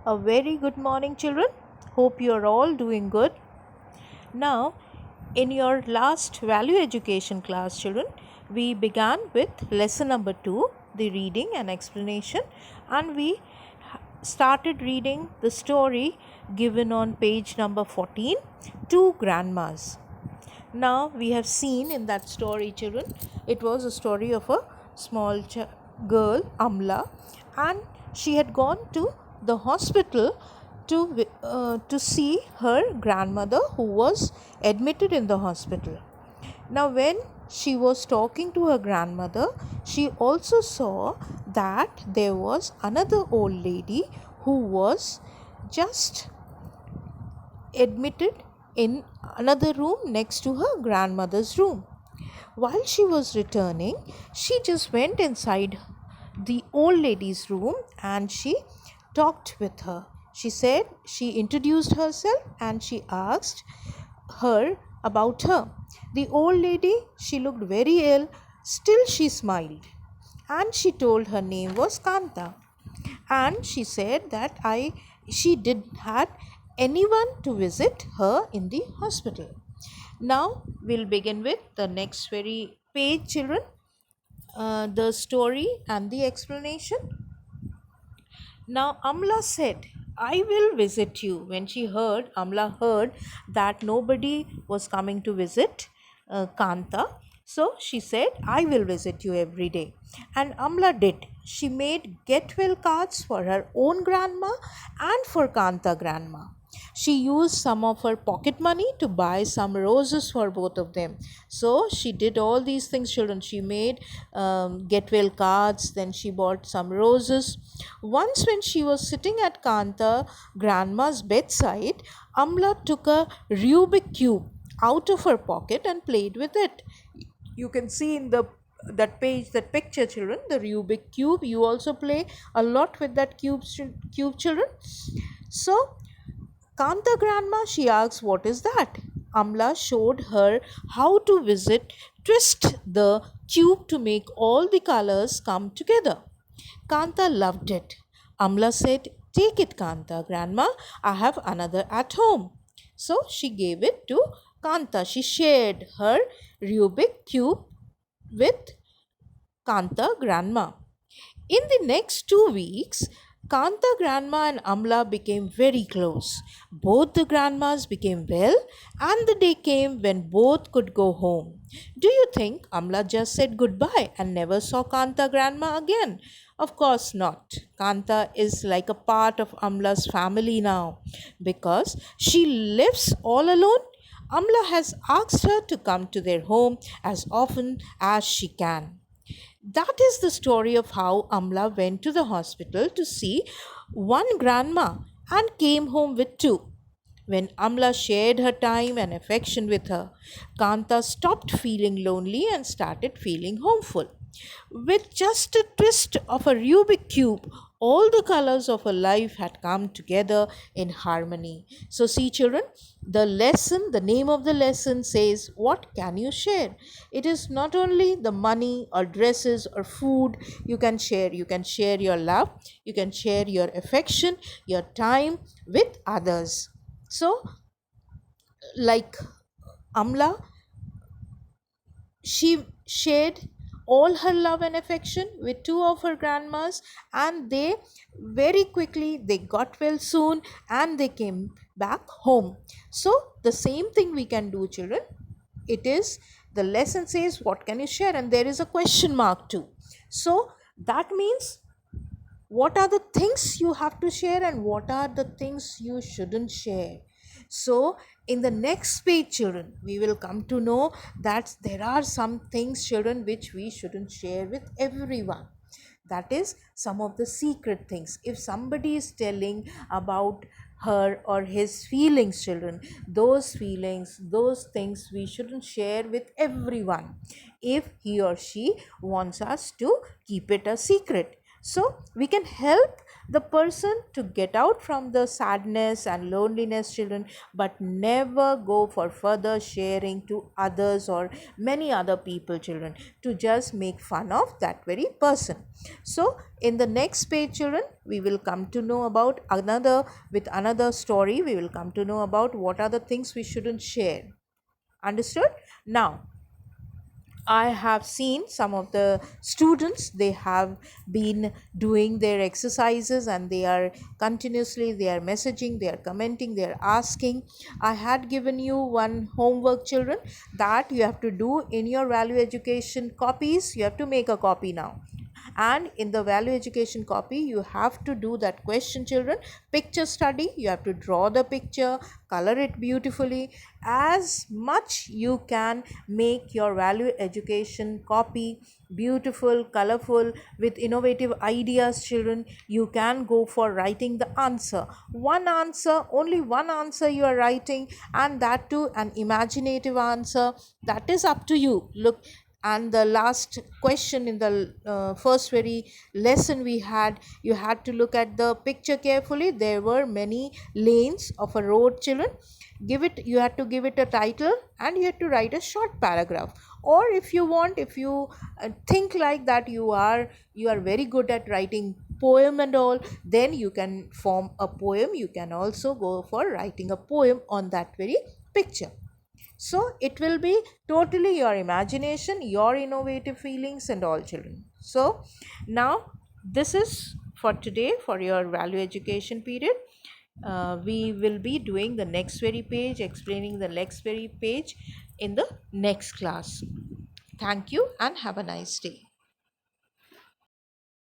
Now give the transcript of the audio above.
A very good morning, children. Hope you are all doing good. Now, in your last value education class, children, we began with lesson number 2, the reading and explanation, and we started reading the story given on page number 14, Two Grandmas. Now, we have seen in that story, children, it was a story of a small girl, Amla, and she had gone to the hospital to see her grandmother who was admitted in the hospital. Now, when she was talking to her grandmother, she also saw that there was another old lady who was just admitted in another room next to her grandmother's room. While she was returning, she just went inside the old lady's room and she talked with her. She said she introduced herself and she asked her about her. The old lady, she looked very ill, still she smiled and she told her name was Kanta, and she said that she didn't had anyone to visit her in the hospital. Now we'll begin with the next very page, children, the story and the explanation. Now Amla said, I will visit you. When Amla heard that nobody was coming to visit Kanta. So she said, I will visit you every day. And Amla did. She made get well cards for her own grandma and for Kanta grandma. She used some of her pocket money to buy some roses for both of them. So she did all these things, children. She made get well cards, then she bought some roses. Once, when she was sitting at Kanta grandma's bedside, Amla took a Rubik cube out of her pocket and played with it. You can see in that page, that picture, children, the Rubik cube. You also play a lot with that cube, children. So Kanta grandma, she asked, what is that? Amla showed her how to twist the cube to make all the colors come together. Kanta loved it. Amla said, take it, Kanta grandma, I have another at home. So she gave it to Kanta. She shared her Rubik cube with Kanta grandma. In the next 2 weeks, Kanta grandma and Amla became very close. Both the grandmas became well, and the day came when both could go home. Do you think Amla just said goodbye and never saw Kanta grandma again? Of course not. Kanta is like a part of Amla's family now because she lives all alone. Amla has asked her to come to their home as often as she can. That is the story of how Amla went to the hospital to see one grandma and came home with two. When Amla shared her time and affection with her, Kanta stopped feeling lonely and started feeling homeful. With just a twist of a Rubik cube, all the colors of her life had come together in harmony. So, see, children, the name of the lesson says, what can you share? It is not only the money or dresses or food you can share. You can share your love, you can share your affection, your time with others. So, like Amla, she shared all her love and affection with two of her grandmas, and they very quickly they got well soon and they came back home. So the same thing we can do, children. It is, the lesson says, what can you share, and there is a question mark too. So that means, what are the things you have to share and what are the things you shouldn't share. So in the next page, children, we will come to know that there are some things, children, which we shouldn't share with everyone. That is some of the secret things. If somebody is telling about her or his feelings, children, those feelings, those things we shouldn't share with everyone if he or she wants us to keep it a secret. So we can help the person to get out from the sadness and loneliness, children, but never go for further sharing to others or many other people, children, to just make fun of that very person. So in the next page, children, we will come to know about another story. We will come to know about what are the things we shouldn't share. Understood? Now I have seen some of the students, they have been doing their exercises and they are messaging, they are commenting, they are asking. I had given you one homework, children, that you have to do in your value education copies. You have to make a copy now, and in the value education copy you have to do that question, children. Picture study, you have to draw the picture, color it beautifully. As much you can make your value education copy beautiful, colorful, with innovative ideas, children. You can go for writing the answer, one answer, only one answer you are writing, and that too an imaginative answer. That is up to you. Look, and the last question in the first very lesson we had, you had to look at the picture carefully. There were many lanes of a road, children. You had to give it a title, and you had to write a short paragraph. Or if you want, if you think like that, you are very good at writing poem and all, then you can form a poem. You can also go for writing a poem on that very picture. So it will be totally your imagination, your innovative feelings and all, children. So now this is for today, for your value education period. We will be doing the next very page, explaining the next very page in the next class. Thank you and have a nice day.